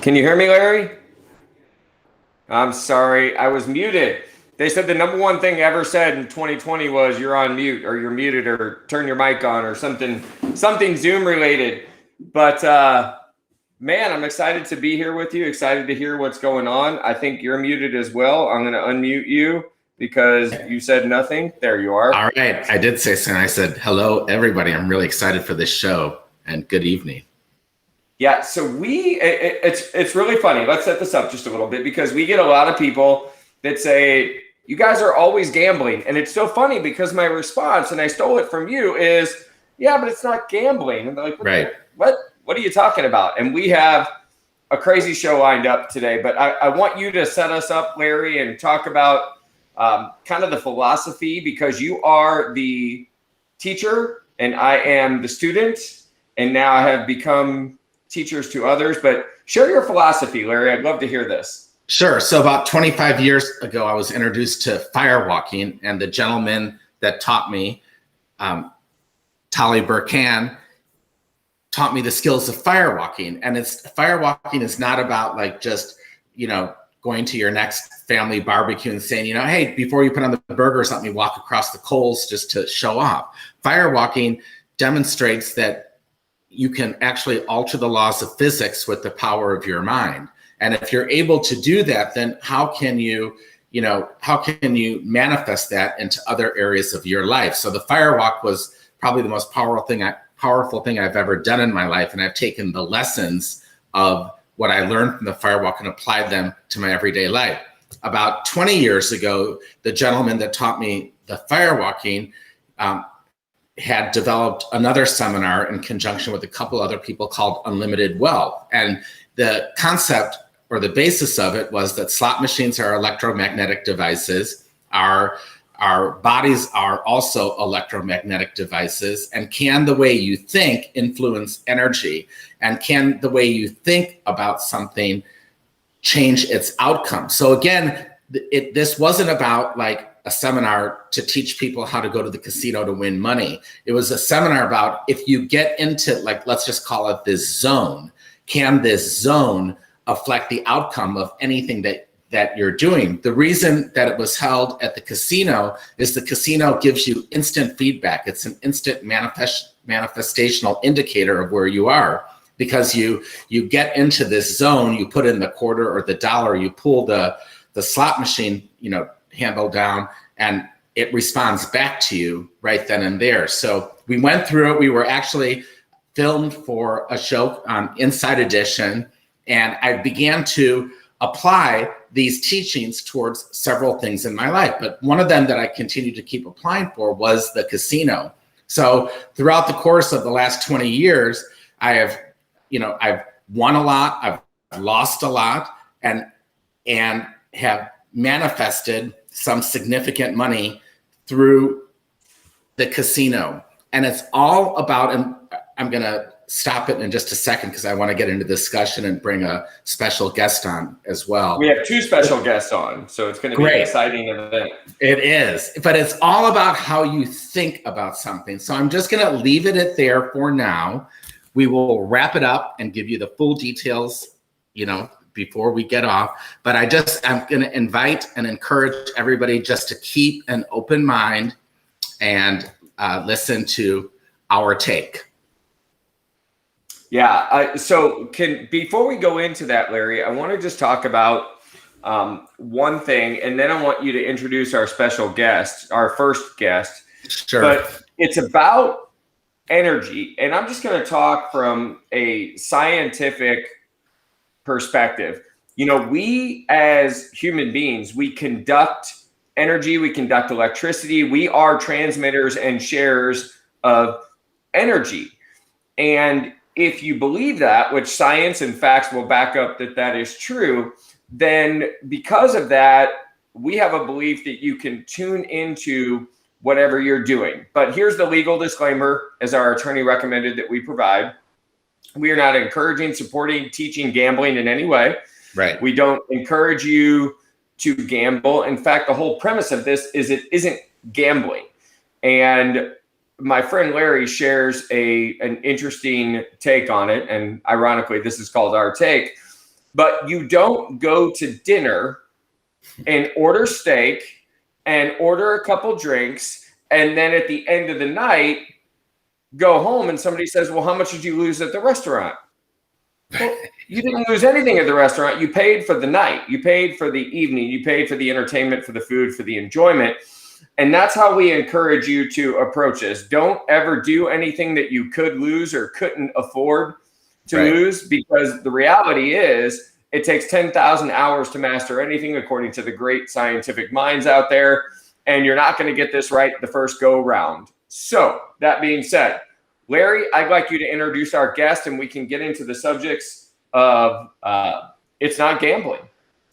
Can you hear me, Larry? I'm sorry, I was muted. They said the number one thing ever said in 2020 was you're on mute or you're muted or turn your mic on or something Zoom related. But man, I'm excited to be here with you, excited to hear what's going on. I think you're muted as well. I'm going to unmute you because you said nothing. There you are. All right, I did say something. I said, hello, everybody. I'm really excited for this show and good evening. Yeah, so it's really funny. Let's set this up just a little bit because we get a lot of people that say, you guys are always gambling. And it's so funny because my response, and I stole it from you, is, yeah, but it's not gambling. And they're like, right. What are you talking about? And we have a crazy show lined up today, but I want you to set us up, Larry, and talk about kind of the philosophy, because you are the teacher and I am the student, and now I have become teachers to others. But share your philosophy, Larry. I'd love to hear this. Sure. So about 25 years ago, I was introduced to firewalking, and the gentleman that taught me, Tali Burkan, taught me the skills of firewalking. And firewalking is not about like just, going to your next family barbecue and saying, hey, before you put on the burgers, let me walk across the coals just to show off. Firewalking demonstrates that you can actually alter the laws of physics with the power of your mind. And if you're able to do that, then how can you manifest that into other areas of your life? So the firewalk was probably the most powerful thing I've ever done in my life. And I've taken the lessons of what I learned from the firewalk and applied them to my everyday life. About 20 years ago, the gentleman that taught me the firewalking had developed another seminar in conjunction with a couple other people called Unlimited Wealth. And the concept or the basis of it was that slot machines are electromagnetic devices. Our bodies are also electromagnetic devices. And can the way you think influence energy? And can the way you think about something change its outcome? So again, this wasn't about like a seminar to teach people how to go to the casino to win money. It was a seminar about if you get into, like, let's just call it this zone, can this zone affect the outcome of anything that you're doing? The reason that it was held at the casino is the casino gives you instant feedback. It's an instant manifestational indicator of where you are, because you get into this zone, you put in the quarter or the dollar, you pull the slot machine, handle down, and it responds back to you right then and there. So we went through it. We were actually filmed for a show on Inside Edition, and I began to apply these teachings towards several things in my life. But one of them that I continued to keep applying for was the casino. So throughout the course of the last 20 years, I've won a lot, I've lost a lot, and have manifested some significant money through the casino. And it's all about, and I'm going to stop it in just a second because I want to get into discussion and bring a special guest on as well. We have two special guests on, so it's going to be an exciting event. It is, but it's all about how you think about something. So I'm just going to leave it at there for now. We will wrap it up and give you the full details, before we get off. But I'm going to invite and encourage everybody just to keep an open mind and listen to our take. Yeah. So before we go into that, Larry, I want to just talk about one thing, and then I want you to introduce our special guest, our first guest. Sure. But it's about energy, and I'm just going to talk from a scientific perspective. We as human beings, we conduct energy, we conduct electricity, we are transmitters and sharers of energy. And if you believe that, which science and facts will back up that is true, then because of that, we have a belief that you can tune into whatever you're doing. But here's the legal disclaimer, as our attorney recommended that we provide. We are not encouraging, supporting, teaching gambling in any way. Right. We don't encourage you to gamble. In fact, the whole premise of this is it isn't gambling. And my friend Larry shares an interesting take on it. And ironically, this is called Our Take. but you don't go to dinner and order steak and order a couple drinks, and then at the end of the night, go home and somebody says, well, how much did you lose at the restaurant? Well, you didn't lose anything at the restaurant. You paid for the night. You paid for the evening. You paid for the entertainment, for the food, for the enjoyment. And that's how we encourage you to approach this. Don't ever do anything that you could lose or couldn't afford to lose, because the reality is it takes 10,000 hours to master anything, according to the great scientific minds out there. And you're not going to get this right the first go round. So that being said, Larry, I'd like you to introduce our guest, and we can get into the subjects of it's not gambling.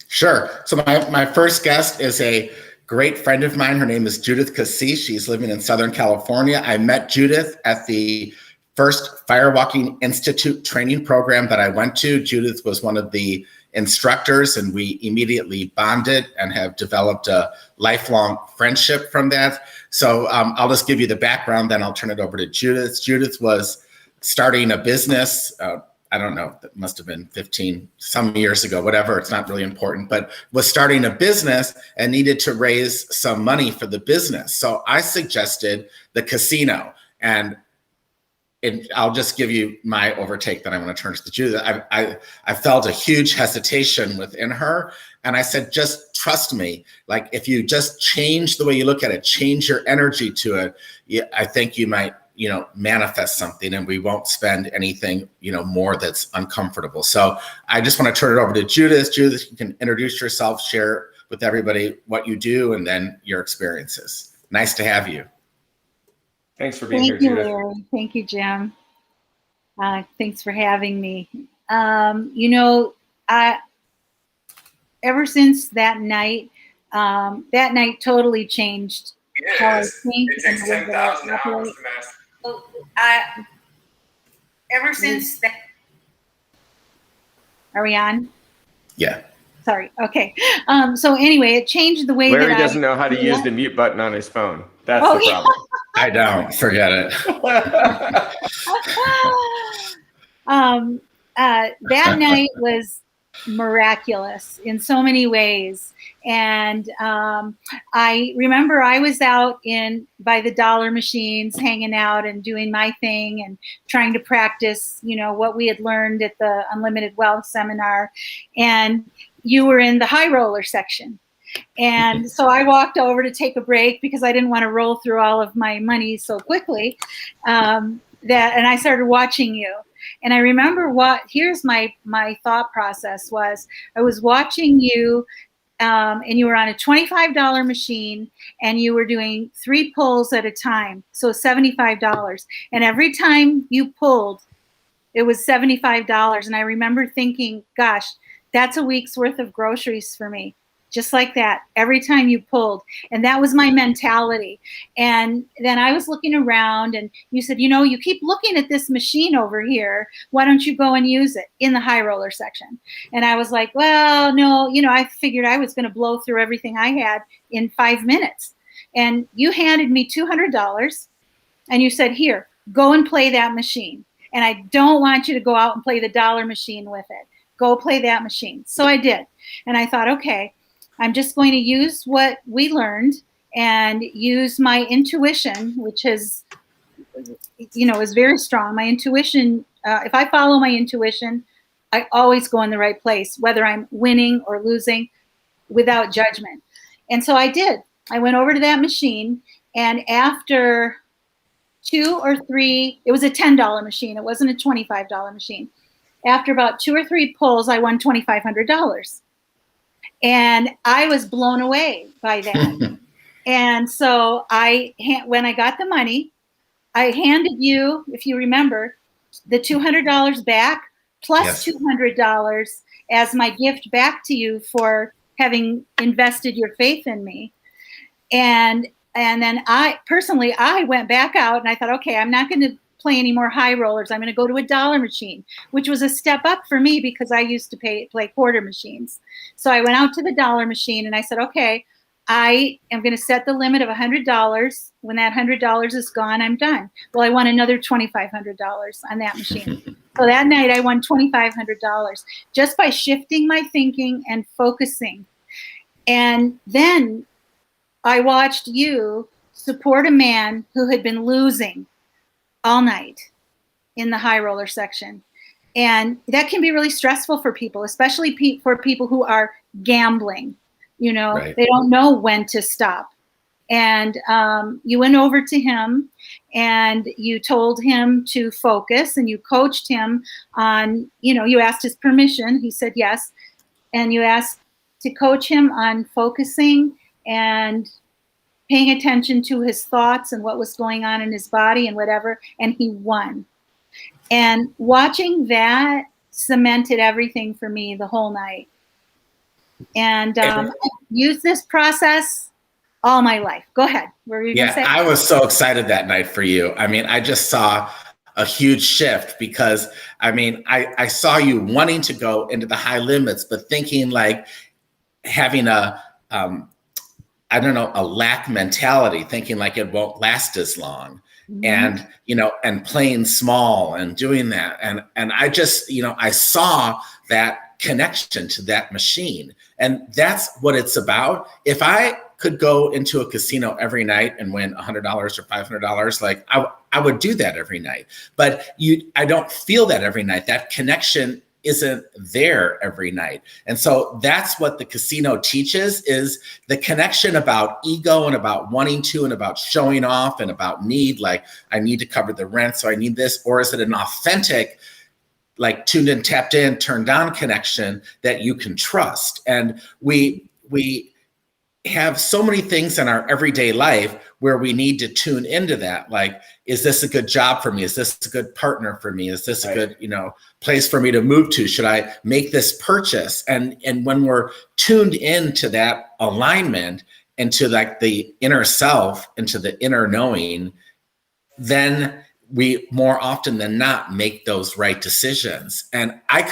Sure. So my first guest is a great friend of mine. Her name is Judith Cassis. She's living in Southern California. I met Judith at the first Firewalking Institute training program that I went to. Judith was one of the instructors, and we immediately bonded and have developed a lifelong friendship from that. So I'll just give you the background, then I'll turn it over to Judith. Judith was starting a business, I don't know, that must have been 15 some years ago, whatever, it's not really important, but was starting a business and needed to raise some money for the business. So I suggested the casino, and I'll just give you my overtake, then I'm going to turn to Judith. I felt a huge hesitation within her. And I said, just trust me. Like, if you just change the way you look at it, change your energy to it, I think you might, manifest something, and we won't spend anything, more that's uncomfortable. So I just want to turn it over to Judith. Judith, you can introduce yourself, share with everybody what you do, and then your experiences. Nice to have you. Thanks for being here, Judith. Thank you, Larry. Thank you, Jim. Thanks for having me. Ever since that night totally changed how I think and the way that I operate. Ever since that. Are we on? Yeah. Sorry. Okay. So anyway, it changed the way Larry that doesn't know how to use the mute button on his phone. That's the problem. I don't. Forget it. That night was miraculous in so many ways. And I remember I was out by the dollar machines, hanging out and doing my thing and trying to practice, what we had learned at the Unlimited Wealth seminar. And you were in the high roller section. And so I walked over to take a break because I didn't want to roll through all of my money so quickly. And I started watching you. And I remember here's my thought process was, I was watching you, and you were on a $25 machine, and you were doing 3 pulls at a time, so $75. And every time you pulled, it was $75. And I remember thinking, gosh, that's a week's worth of groceries for me. Just like that, every time you pulled. And that was my mentality. And then I was looking around, and you said, you keep looking at this machine over here. Why don't you go and use it in the high roller section? And I was like, well, no, I figured I was going to blow through everything I had in 5 minutes. And you handed me $200, and you said, here, go and play that machine. And I don't want you to go out and play the dollar machine with it. Go play that machine. So I did. And I thought, okay, I'm just going to use what we learned and use my intuition, which is very strong. My intuition, if I follow my intuition, I always go in the right place, whether I'm winning or losing, without judgment. And so I did. I went over to that machine, and after 2 or 3, it was a $10 machine. It wasn't a $25 machine. After about 2 or 3 pulls, I won $2,500. And I was blown away by that. And so when I got the money, I handed you, if you remember, the $200 back plus $200 as my gift back to you for having invested your faith in me. And then I went back out, and I thought, okay, I'm not going to play any more high rollers. I'm going to go to a dollar machine, which was a step up for me because I used to play quarter machines. So I went out to the dollar machine, and I said, okay, I am going to set the limit of $100. When that $100 is gone, I'm done. Well, I won another $2,500 on that machine. So that night I won $2,500 just by shifting my thinking and focusing. And then I watched you support a man who had been losing all night in the high roller section. And that can be really stressful for people, especially for people who are gambling. You know, Right. They don't know when to stop. And you went over to him and you told him to focus, and you coached him on, you asked his permission. He said yes. And you asked to coach him on focusing and paying attention to his thoughts and what was going on in his body and whatever. And he won. And watching that cemented everything for me the whole night. And I've used this process all my life. Go ahead. What were you going to say? I was so excited that night for you. I mean, I just saw a huge shift because, I mean, I saw you wanting to go into the high limits, but thinking like having a lack mentality, thinking like it won't last as long. And, and playing small and doing that. And I just, I saw that connection to that machine. And that's what it's about. If I could go into a casino every night and win $100 or $500, like I would do that every night. But I don't feel that every night. That connection isn't there every night. And so that's what the casino teaches, is the connection about ego and about wanting to and about showing off and about need, like I need to cover the rent, so I need this. Or is it an authentic, like tuned in, tapped in, turned on connection that you can trust? And we have so many things in our everyday life where we need to tune into that. Like, is this a good job for me? Is this a good partner for me? Is this a good, place for me to move to? Should I make this purchase? And when we're tuned into that alignment, into like the inner self, into the inner knowing, then we more often than not make those right decisions. And I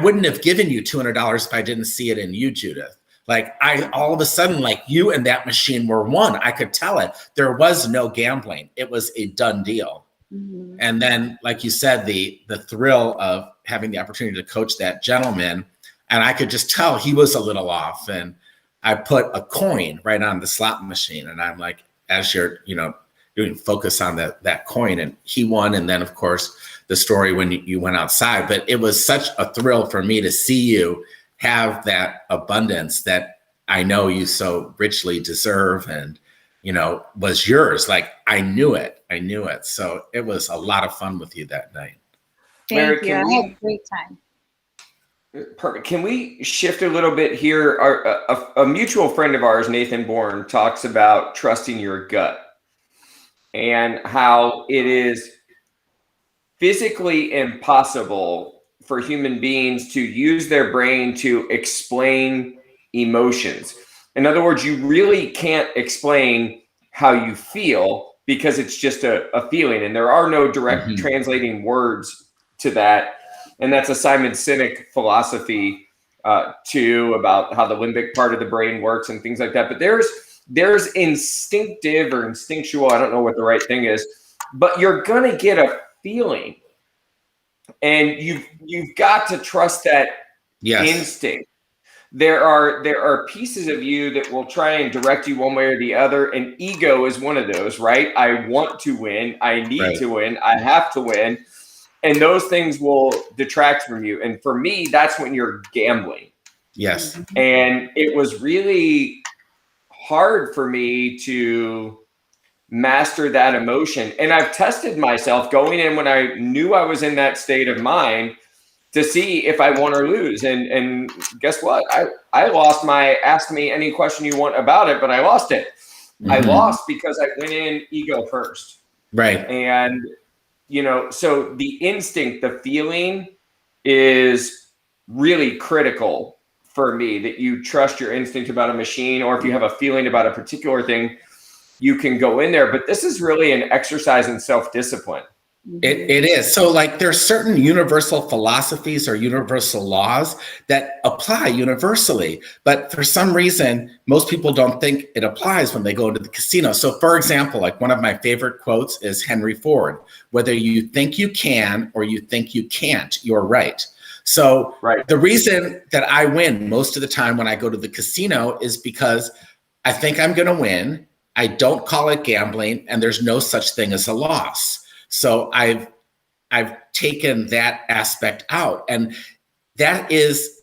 wouldn't have given you $200 if I didn't see it in you, Judith. Like all of a sudden, like you and that machine were one. I could tell it. There was no gambling. It was a done deal. Mm-hmm. And then, like you said, the thrill of having the opportunity to coach that gentleman, and I could just tell he was a little off. And I put a coin right on the slot machine, and I'm like, as you're, doing focus on that coin, and he won. And then, of course, the story when you went outside. But it was such a thrill for me to see you have that abundance that I know you so richly deserve and, was yours. Like I knew it. So it was a lot of fun with you that night. Thank you. I had a great time. Perfect. Can we shift a little bit here? A mutual friend of ours, Nathan Bourne, talks about trusting your gut and how it is physically impossible for human beings to use their brain to explain emotions. In other words, you really can't explain how you feel because it's just a feeling, and there are no direct translating words to that. And that's a Simon Sinek philosophy too, about how the limbic part of the brain works and things like that. But there's instinctive or instinctual, I don't know what the right thing is, but you're gonna get a feeling. And you've got to trust that instinct. There are pieces of you that will try and direct you one way or the other, and ego is one of those, right? I want to win, I need to win, I have to win, and those things will detract from you. And for me, that's when you're gambling. Yes. And it was really hard for me to master that emotion. And I've tested myself going in when I knew I was in that state of mind to see if I won or lose. And guess what? I lost my ask me any question you want about it, but I lost it. I lost because I went in ego first. Right. And, so the instinct, the feeling is really critical for me, that you trust your instinct about a machine, or if you have a feeling about a particular thing, you can go in there. But this is really an exercise in self-discipline. It is. So like there's certain universal philosophies or universal laws that apply universally, but for some reason, most people don't think it applies when they go into the casino. So for example, like one of my favorite quotes is Henry Ford, whether you think you can or you think you can't, you're right. So the reason that I win most of the time when I go to the casino is because I think I'm going to win. I don't call it gambling, and there's no such thing as a loss. So I've taken that aspect out, and that is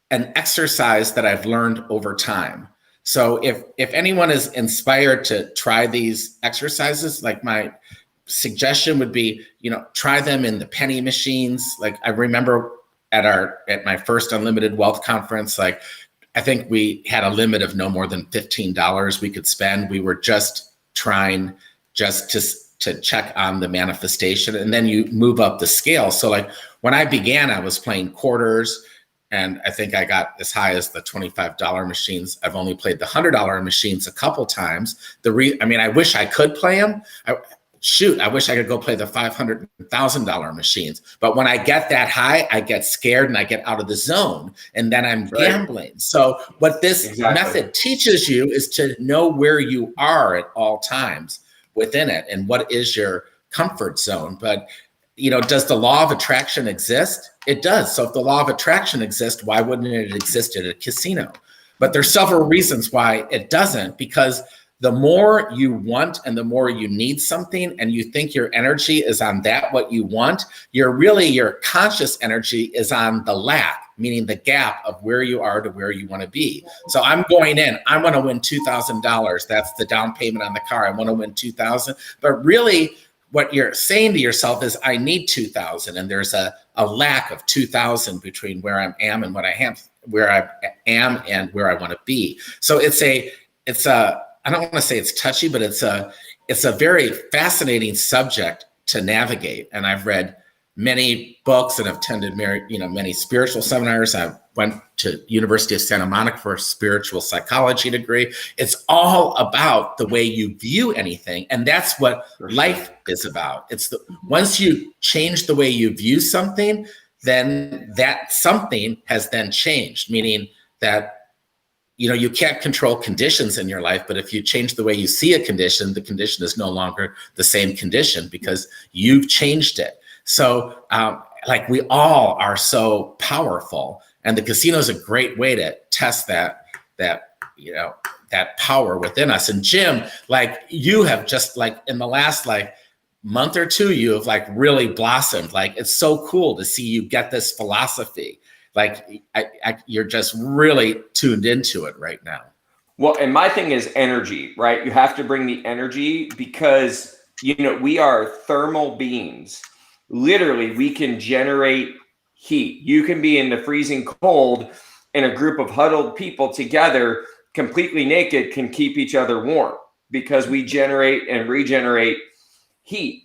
an exercise that I've learned over time. So if anyone is inspired to try these exercises, like my suggestion would be, try them in the penny machines. Like I remember at my first Unlimited Wealth conference, like I think we had a limit of no more than $15 we could spend. We were just trying to check on the manifestation, and then you move up the scale. So like when I began, I was playing quarters, and I think I got as high as the $25 machines. I've only played the $100 machines a couple times. I wish I could play them. I wish I could go play the $500, $1,000 machines. But when I get that high, I get scared and I get out of the zone, and then I'm gambling. So what this method teaches you is to know where you are at all times within it and what is your comfort zone. But does the law of attraction exist? It does. So if the law of attraction exists, why wouldn't it exist at a casino? But there's several reasons why it doesn't, because the more you want and the more you need something, and you think your energy is on that, what you want, your conscious energy is on the lack, meaning the gap of where you are to where you want to be. So I'm going in, I want to win $2,000. That's the down payment on the car. I want to win $2,000. But really what you're saying to yourself is, I need $2,000. And there's a lack of $2,000 between where I am and where I am and where I want to be. So it's a, I don't want to say it's touchy, but it's a very fascinating subject to navigate. And I've read many books and have attended many spiritual seminars. I went to University of Santa Monica for a spiritual psychology degree. It's all about the way you view anything. And that's what life is about. Once you change the way you view something, then that something has then changed, meaning that you can't control conditions in your life, but if you change the way you see a condition, the condition is no longer the same condition because you've changed it. So like we all are so powerful, and the casino is a great way to test that power within us. And Jim, like you have just like in the last month or two, you have like really blossomed. Like it's so cool to see you get this philosophy. Like you're just really tuned into it right now. Well, and my thing is energy, right? You have to bring the energy because, we are thermal beings. Literally, we can generate heat. You can be in the freezing cold, and a group of huddled people together, completely naked, can keep each other warm because we generate and regenerate heat.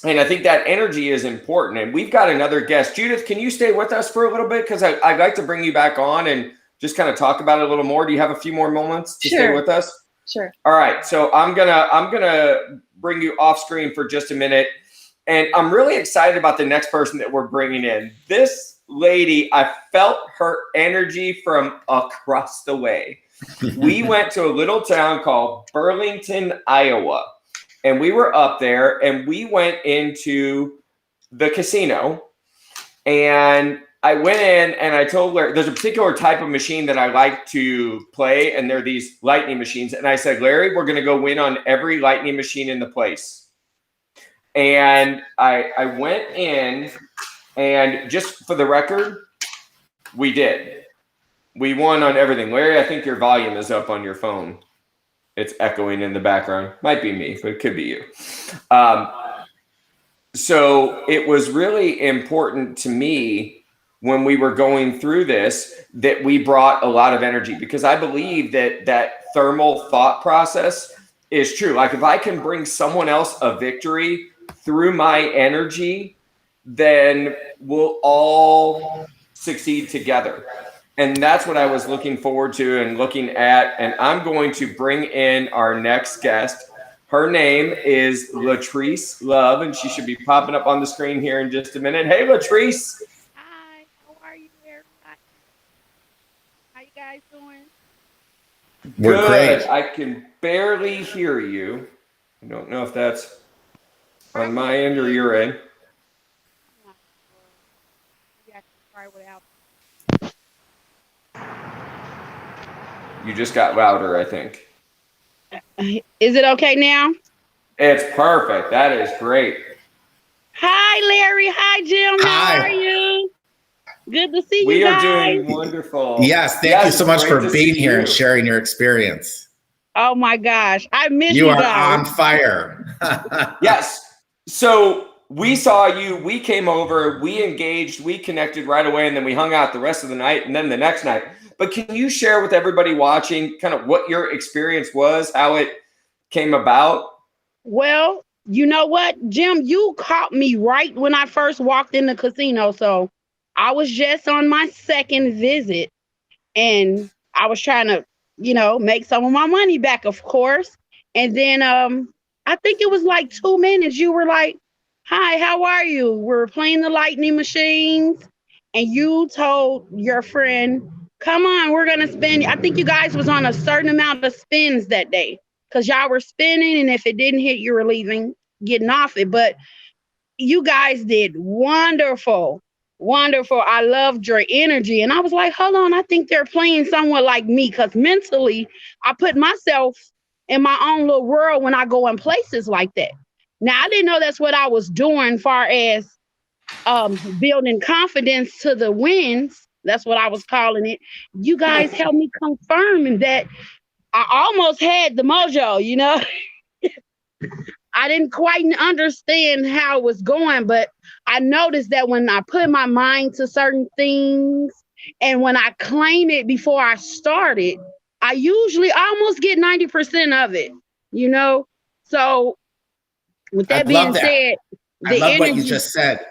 And I think that energy is important. And we've got another guest. Judith, can you stay with us for a little bit? Because I'd like to bring you back on and just kind of talk about it a little more. Do you have a few more moments to stay with us? Sure. All right. So I'm gonna bring you off screen for just a minute. And I'm really excited about the next person that we're bringing in. This lady, I felt her energy from across the way. We went to a little town called Burlington, Iowa. And we were up there and we went into the casino, and I went in and I told Larry, there's a particular type of machine that I like to play, and they're these lightning machines. And I said, Larry, we're going to go win on every lightning machine in the place. And I went in, and just for the record, we did. We won on everything. Larry, I think your volume is up on your phone. It's echoing in the background. Might be me, but it could be you. So it was really important to me when we were going through this that we brought a lot of energy, because I believe that thermal thought process is true. Like if I can bring someone else a victory through my energy, then we'll all succeed together. And that's what I was looking forward to and looking at. And I'm going to bring in our next guest. Her name is Latrice Love, and she should be popping up on the screen here in just a minute. Hey, Latrice. Hi, how are you, everybody? How you guys doing? We're Good. great. I can barely hear you. I don't know if that's on my end or your end. You have to try without. You just got louder, I think. Is it okay now? It's perfect. That is great. Hi, Larry. Hi, Jim. Hi. How are you? Good to see We you are guys. doing wonderful. Yes, thank you so much great for to being see here you. and sharing your experience. Oh my gosh, I miss You you are guys. on fire. Yes. So we saw you, we came over, we engaged, we connected right away, and then we hung out the rest of the night and then the next night. But can you share with everybody watching kind of what your experience was, how it came about? Well, you know what, Jim, you caught me right when I first walked in the casino. So I was just on my second visit and I was trying to, make some of my money back, of course. And then I think it was like 2 minutes. You were like, hi, how are you? We're playing the lightning machines. And you told your friend, come on, we're going to spin. I think you guys was on a certain amount of spins that day because y'all were spinning. And if it didn't hit, you were leaving, getting off it. But you guys did wonderful. Wonderful. I loved your energy. And I was like, hold on, I think they're playing someone like me because mentally I put myself in my own little world when I go in places like that. Now, I didn't know that's what I was doing far as building confidence to the wins. That's what I was calling it. You guys helped me confirm that I almost had the mojo, I didn't quite understand how it was going, but I noticed that when I put my mind to certain things and when I claim it before I started, I usually almost get 90% of it, So with that being said, I love what you just said.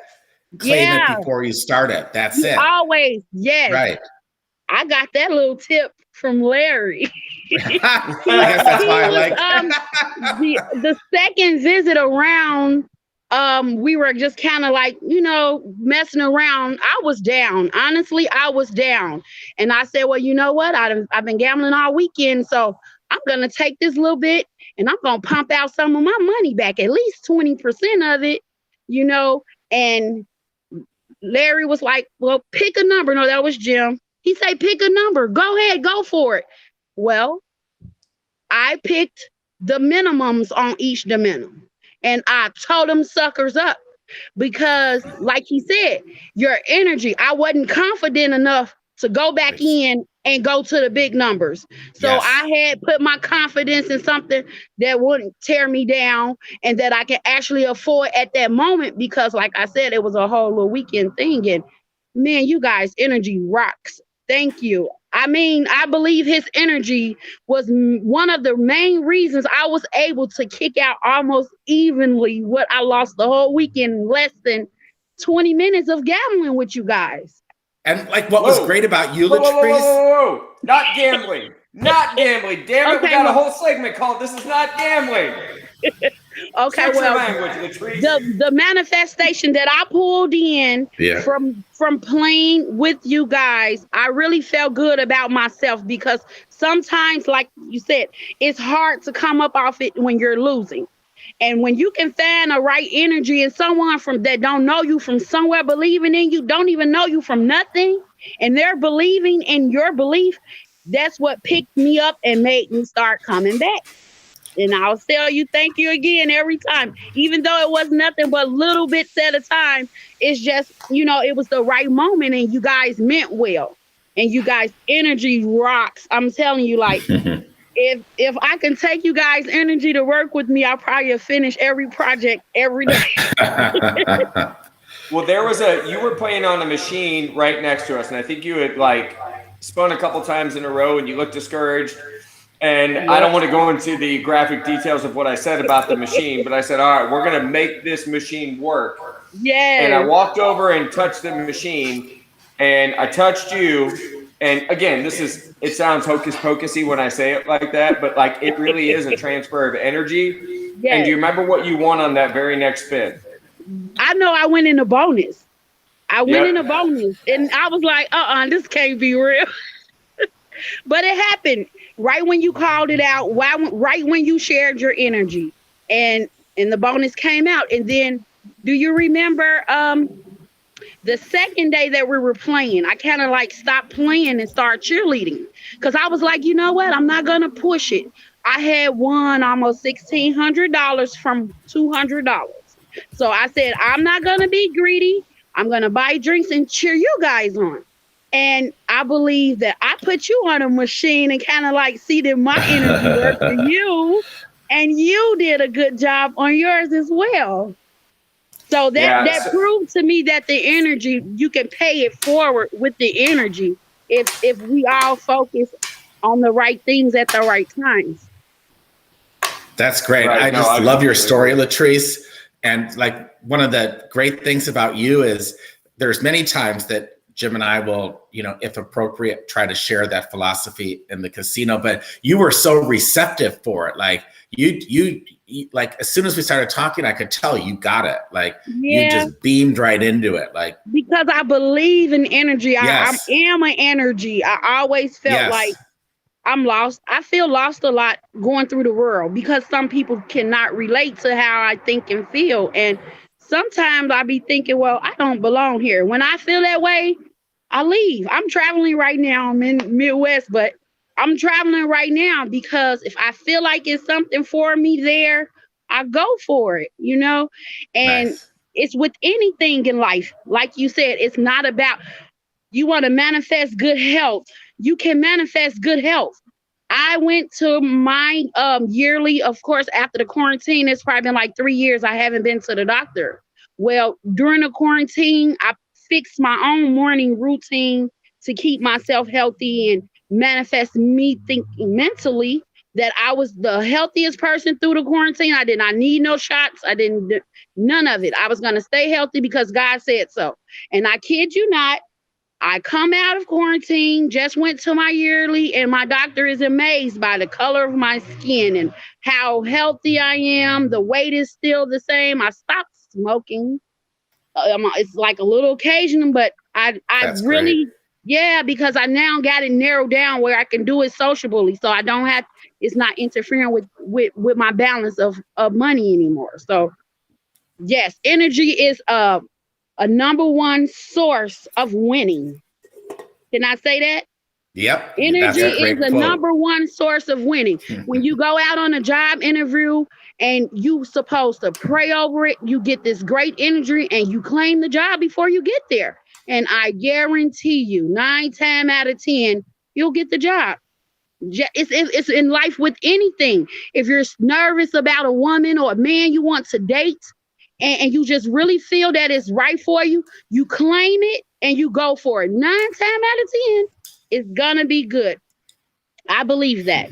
Claim it before you start it. That's it. Always, yes. Right. I got that little tip from Larry. I guess that's why I like the second visit around. We were just kind of like, messing around. I was down. Honestly, I was down. And I said, well, you know what? I've been gambling all weekend. So I'm going to take this little bit and I'm going to pump out some of my money back, at least 20% of it, And Larry was like, well, pick a number. No, that was Jim. He said, pick a number. Go ahead, go for it. Well, I picked the minimums on each dimension. And I told them suckers up because, like he said, your energy, I wasn't confident enough to go back in and go to the big numbers. So I had put my confidence in something that wouldn't tear me down and that I could actually afford at that moment because, like I said, it was a whole little weekend thing. And man, you guys' energy rocks. Thank you. I mean, I believe his energy was one of the main reasons I was able to kick out almost evenly what I lost the whole weekend in less than 20 minutes of gambling with you guys. And like what was great about you, Latrice? Whoa. Not gambling. Not gambling. Damn it, we got a whole segment called This Is Not Gambling. Okay, well, the manifestation that I pulled in from playing with you guys, I really felt good about myself because sometimes, like you said, it's hard to come up off it when you're losing. And when you can find a right energy and someone from that don't know you from somewhere believing in you, don't even know you from nothing, and they're believing in your belief, that's what picked me up and made me start coming back. And I'll tell you, thank you again every time. Even though it was nothing but little bits at a time, it's just, it was the right moment and you guys meant well. And you guys' energy rocks. I'm telling you, like, if I can take you guys' energy to work with me, I'll probably finish every project every day. Well, you were playing on a machine right next to us. And I think you had spun a couple times in a row and you looked discouraged. And I don't want to go into the graphic details of what I said about the machine, but I said, all right, we're going to make this machine work. Yeah. And I walked over and touched the machine and I touched you And again, it sounds hocus pocusy when I say it like that, but like it really is a transfer of energy. Yes. And do you remember what you won on that very next spin? I know I went in a bonus. I went Yep. in a bonus, and I was like, this can't be real. But it happened right when you called it out, right when you shared your energy, and the bonus came out. And then, do you remember the second day that we were playing, I kind of like stopped playing and started cheerleading because I was like, you know what? I'm not going to push it. I had won almost $1,600 from $200. So I said, I'm not going to be greedy. I'm going to buy drinks and cheer you guys on. And I believe that I put you on a machine and kind of like seeded my energy work for you. And you did a good job on yours as well. So that proved to me that the energy, you can pay it forward with the energy if we all focus on the right things at the right times. That's great. Right. I just love your story, Latrice. And like one of the great things about you is there's many times that Jim and I will, if appropriate, try to share that philosophy in the casino, but you were so receptive for it. Like you like as soon as we started talking, I could tell you got it. Like you just beamed right into it. Like, because I believe in energy. Yes. I am an energy. I always felt like I'm lost. I feel lost a lot going through the world because some people cannot relate to how I think and feel. And sometimes I be thinking, well, I don't belong here. When I feel that way, I leave. I'm traveling right now. I'm in Midwest, but I'm traveling right now because if I feel like it's something for me there, I go for it, And nice. It's with anything in life. Like you said, it's not about you want to manifest good health. You can manifest good health. I went to my yearly, of course, after the quarantine, it's probably been like 3 years. I haven't been to the doctor. Well, during the quarantine, I fixed my own morning routine to keep myself healthy and manifest me thinking mentally that I was the healthiest person through the quarantine. I did not need no shots. I didn't, none of it. I was going to stay healthy because God said so. And I kid you not, I come out of quarantine, just went to my yearly, and my doctor is amazed by the color of my skin and how healthy I am. The weight is still the same. I stopped smoking. It's like a little occasional, but I really, because I now got it narrowed down where I can do it sociably. So I don't have, it's not interfering with my balance of money anymore. So yes, energy is a number one source of winning. Can I say that? Yep. Energy is the number one source of winning. When you go out on a job interview and you supposed to pray over it, you get this great energy and you claim the job before you get there. And I guarantee you 9 times out of 10, you'll get the job. It's in life with anything. If you're nervous about a woman or a man you want to date, and you just really feel that it's right for you, you claim it and you go for it. 9 times out of 10, it's gonna be good. I believe that.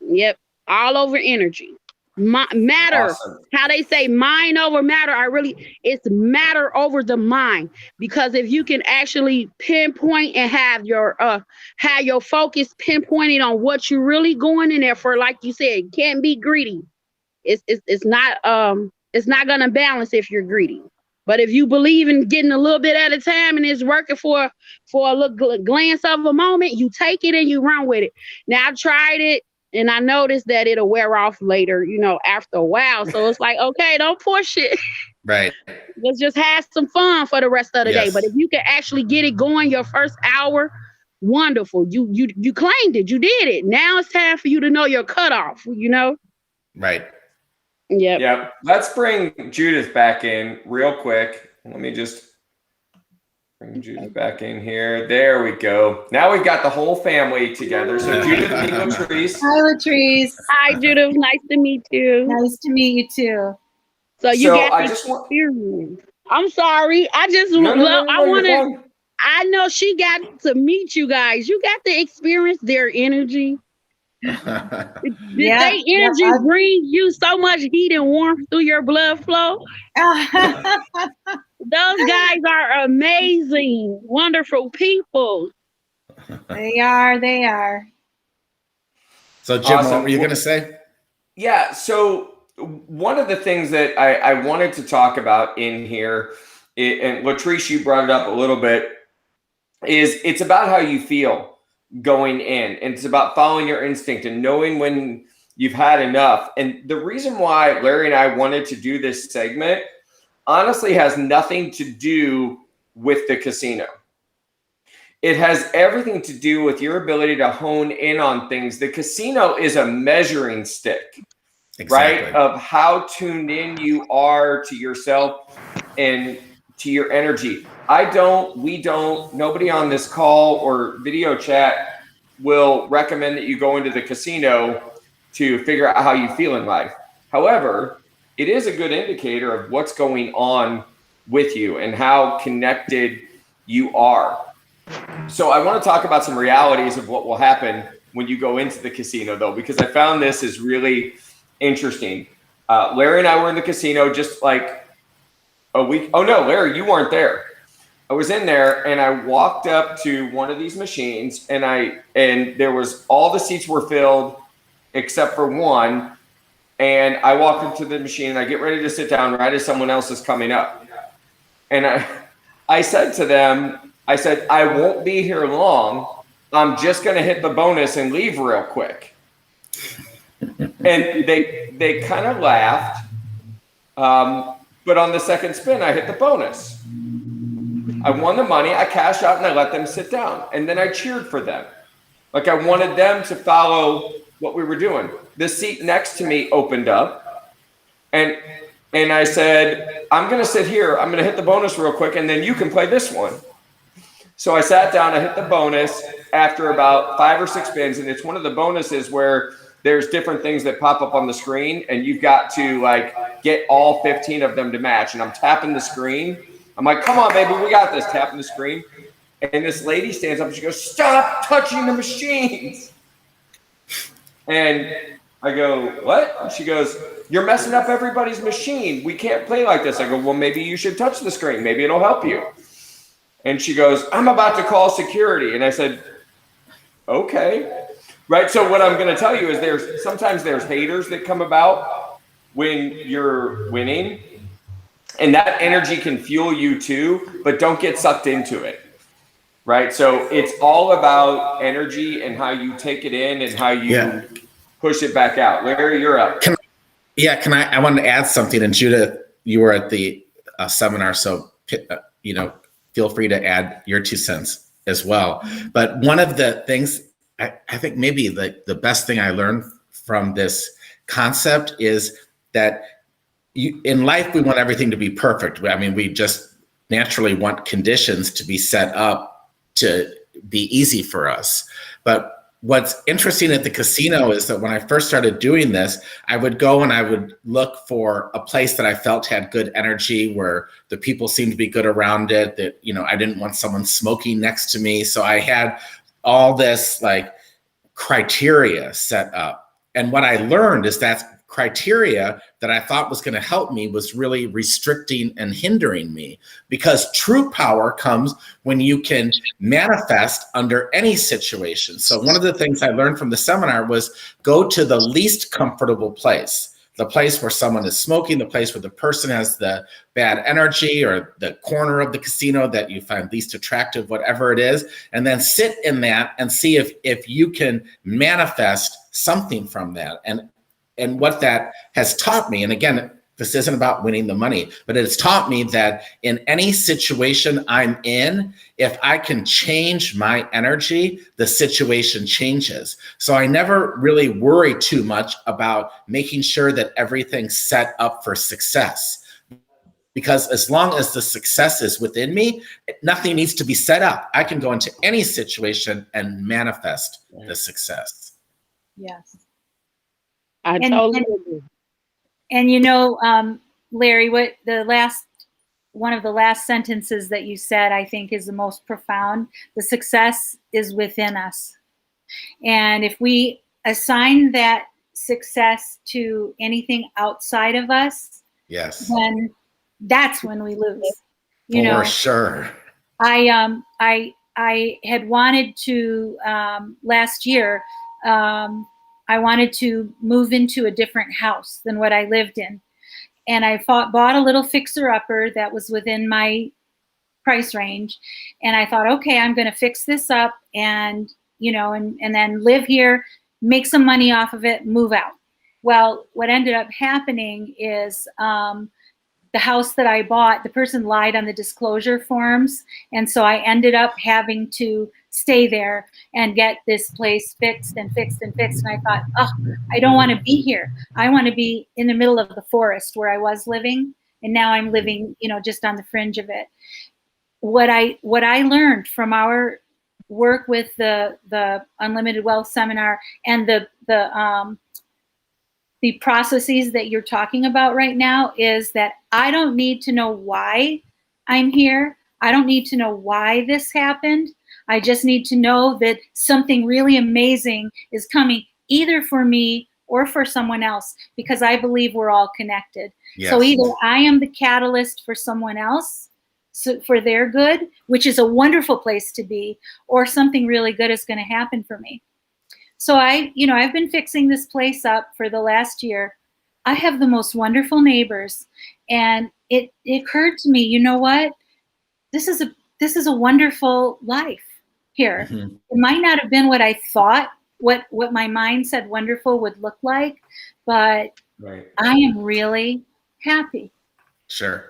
Yep, all over energy. Matter, awesome. How they say mind over matter. It's matter over the mind. Because if you can actually pinpoint and have your focus pinpointed on what you're really going in there for, like you said, can't be greedy. It's not going to balance if you're greedy. But if you believe in getting a little bit at a time and it's working for a little glance of a moment, you take it and you run with it. Now, I tried it and I noticed that it'll wear off later, after a while. So it's like, okay, don't push it. Right. Let's just have some fun for the rest of the day. But if you can actually get it going your first hour, wonderful. You claimed it. You did it. Now it's time for you to know your cutoff, Right. Yeah. Let's bring Judith back in real quick. Let me just bring Judith back in here. There we go. Now we've got the whole family together. So Judith, meet Latrice. Hi, Latrice. Hi, Judith. Nice to meet you. Nice to meet you too. So you got this experience. I'm sorry. I know she got to meet you guys. You got to experience their energy. Did they energy bring you so much heat and warmth through your blood flow? Those guys are amazing, wonderful people. They are. So Jim, Awesome. what were you going to say? Yeah. So one of the things that I wanted to talk about in here, and Latrice, you brought it up a little bit, is it's about how you feel going in. And it's about following your instinct and knowing when you've had enough. And the reason why Larry and I wanted to do this segment honestly has nothing to do with the casino. It has everything to do with your ability to hone in on things. The casino is a measuring stick, Exactly. right? Of how tuned in you are to yourself and to your energy. We don't, nobody on this call or video chat will recommend that you go into the casino to figure out how you feel in life. However, it is a good indicator of what's going on with you and how connected you are. So I want to talk about some realities of what will happen when you go into the casino, though, because I found this is really interesting. Larry and I were in the casino just like a week. Oh, no, Larry, you weren't there. I was in there and I walked up to one of these machines and there was all the seats were filled except for one. And I walk into the machine and I get ready to sit down right as someone else is coming up. And I said to them, I won't be here long. I'm just going to hit the bonus and leave real quick. And they kind of laughed. But on the second spin, I hit the bonus. I won the money. I cashed out and I let them sit down. And then I cheered for them. Like I wanted them to follow what we were doing. The seat next to me opened up. And I said, I'm going to sit here. I'm going to hit the bonus real quick. And then you can play this one. So I sat down, I hit the bonus after about 5 or 6 spins, and it's one of the bonuses where there's different things that pop up on the screen, and you've got to like get all 15 of them to match. And I'm tapping the screen. I'm like, come on, baby, we got this. Tapping the screen. And this lady stands up and she goes, stop touching the machines. And I go, what? And she goes, you're messing up everybody's machine. We can't play like this. I go, well, maybe you should touch the screen. Maybe it'll help you. And she goes, I'm about to call security. And I said, okay. Right. So what I'm going to tell you is sometimes there's haters that come about when you're winning. And that energy can fuel you too, but don't get sucked into it. Right. So it's all about energy and how you take it in and how you push it back out. Larry, you're up. I wanted to add something. And Judith, you were at the seminar. So, feel free to add your 2 cents as well. But one of the things I think maybe the best thing I learned from this concept is that in life, we want everything to be perfect. I mean, we just naturally want conditions to be set up to be easy for us. But what's interesting at the casino is that when I first started doing this, I would go and I would look for a place that I felt had good energy, where the people seemed to be good around it, that, I didn't want someone smoking next to me. So I had all this like criteria set up. And what I learned is that criteria that I thought was going to help me was really restricting and hindering me, because true power comes when you can manifest under any situation. So one of the things I learned from the seminar was go to the least comfortable place, the place where someone is smoking, the place where the person has the bad energy, or the corner of the casino that you find least attractive, whatever it is, and then sit in that and see if you can manifest something from that. And what that has taught me, and again, this isn't about winning the money, but it's taught me that in any situation I'm in, if I can change my energy, the situation changes. So I never really worry too much about making sure that everything's set up for success. Because as long as the success is within me, nothing needs to be set up. I can go into any situation and manifest the success. Yes. I totally agree. And Larry, what one of the last sentences that you said, I think, is the most profound. The success is within us. And if we assign that success to anything outside of us, then that's when we lose. For sure. I I had wanted to, last year, I wanted to move into a different house than what I lived in. And I bought a little fixer-upper that was within my price range. And I thought, okay, I'm going to fix this up and, and then live here, make some money off of it, move out. Well, what ended up happening is the house that I bought, the person lied on the disclosure forms. And so I ended up having to stay there and get this place fixed and fixed and fixed. And I thought, oh, I don't want to be here. I want to be in the middle of the forest where I was living. And now I'm living, just on the fringe of it. What I learned from our work with the Unlimited Wealth Seminar and the processes that you're talking about right now is that I don't need to know why I'm here. I don't need to know why this happened. I just need to know that something really amazing is coming either for me or for someone else, because I believe we're all connected. Yes. So either I am the catalyst for someone else, so for their good, which is a wonderful place to be, or something really good is going to happen for me. So I've been fixing this place up for the last year. I have the most wonderful neighbors, and it occurred to me, you know what? This is a wonderful life here. Mm-hmm. It might not have been what I thought, what my mind said wonderful would look like, but right. I am really happy. Sure.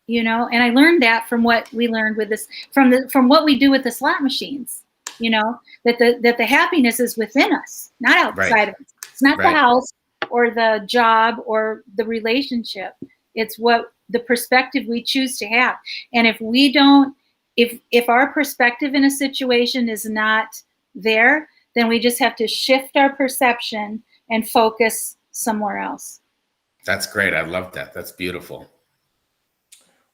And I learned that from what we learned with this, from what we do with the slot machines. That the happiness is within us, not outside of us. It's not the house or the job or the relationship. It's what the perspective we choose to have. And if we don't, if our perspective in a situation is not there, then we just have to shift our perception and focus somewhere else. That's great. I love that. That's beautiful.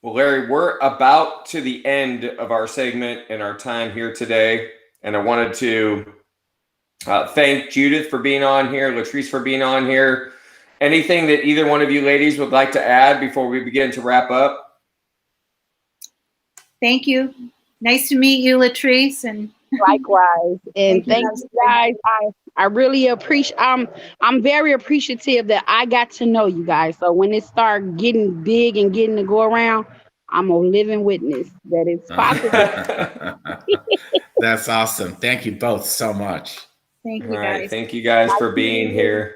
Well, Larry, we're about to the end of our segment and our time here today. And I wanted to thank Judith for being on here, Latrice for being on here. Anything that either one of you ladies would like to add before we begin to wrap up? Thank you. Nice to meet you, Latrice. And likewise. And thank you guys. I really appreciate. I'm very appreciative that I got to know you guys. So when it started getting big and getting to go around, I'm a living witness that it's possible. That's awesome. Thank you both so much. Thank you, guys. Right. Thank you guys for being here.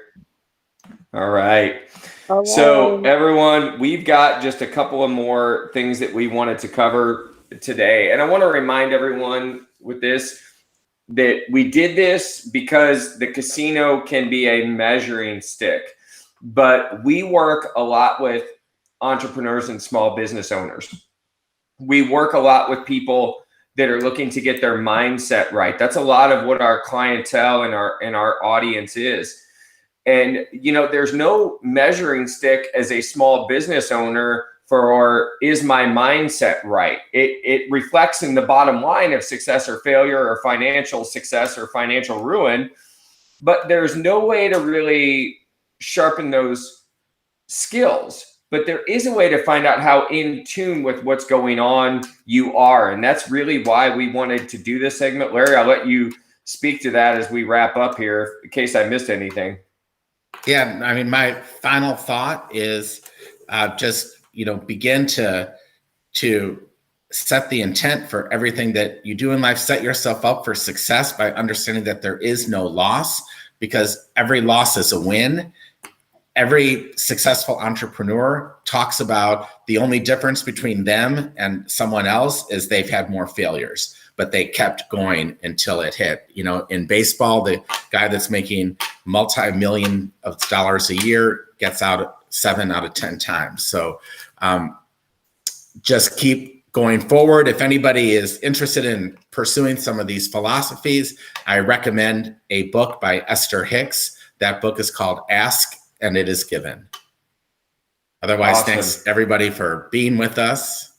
All right. So everyone, we've got just a couple of more things that we wanted to cover today. And I want to remind everyone with this that we did this because the casino can be a measuring stick, but we work a lot with entrepreneurs and small business owners. We work a lot with people that are looking to get their mindset right. That's a lot of what our clientele and our audience is. And, there's no measuring stick as a small business owner for, is my mindset right? It reflects in the bottom line of success or failure or financial success or financial ruin, but there's no way to really sharpen those skills. But there is a way to find out how in tune with what's going on you are. And that's really why we wanted to do this segment. Larry, I'll let you speak to that as we wrap up here in case I missed anything. Yeah, I mean, my final thought is just, begin to set the intent for everything that you do in life. Set yourself up for success by understanding that there is no loss, because every loss is a win. Every successful entrepreneur talks about the only difference between them and someone else is they've had more failures, but they kept going until it hit. In baseball, the guy that's making multi-million of dollars a year gets out 7 out of 10 times. So just keep going forward. If anybody is interested in pursuing some of these philosophies, I recommend a book by Esther Hicks. That book is called Ask and It Is Given. Otherwise, awesome. Thanks everybody for being with us.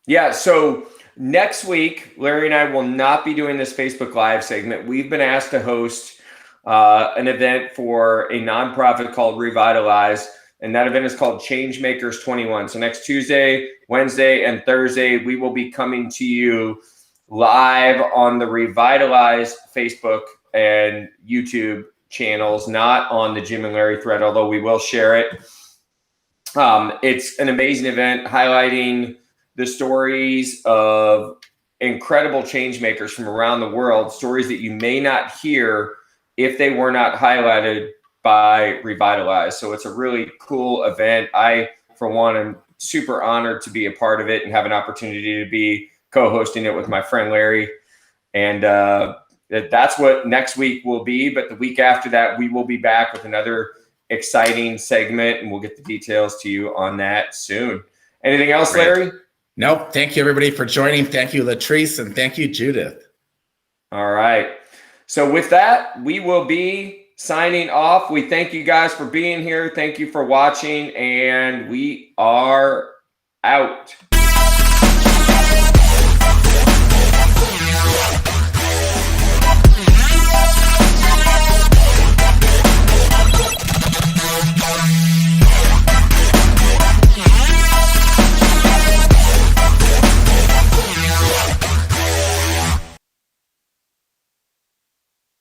Yeah, so next week, Larry and I will not be doing this Facebook Live segment. We've been asked to host an event for a nonprofit called Revitalize, and that event is called Changemakers 21. So next Tuesday, Wednesday, and Thursday, we will be coming to you live on the Revitalize Facebook and YouTube channels, not on the Jim and Larry thread, although we will share it. It's an amazing event highlighting the stories of incredible change makers from around the world, stories that you may not hear if they were not highlighted by Revitalize. So it's a really cool event. I, for one, am super honored to be a part of it and have an opportunity to be co-hosting it with my friend Larry. And that's what next week will be. But the week after that, we will be back with another exciting segment, and we'll get the details to you on that soon. Anything else, Larry? Nope. Thank you, everybody, for joining. Thank you, Latrice, and thank you, Judith. All right. So with that, we will be signing off. We thank you guys for being here. Thank you for watching, and we are out.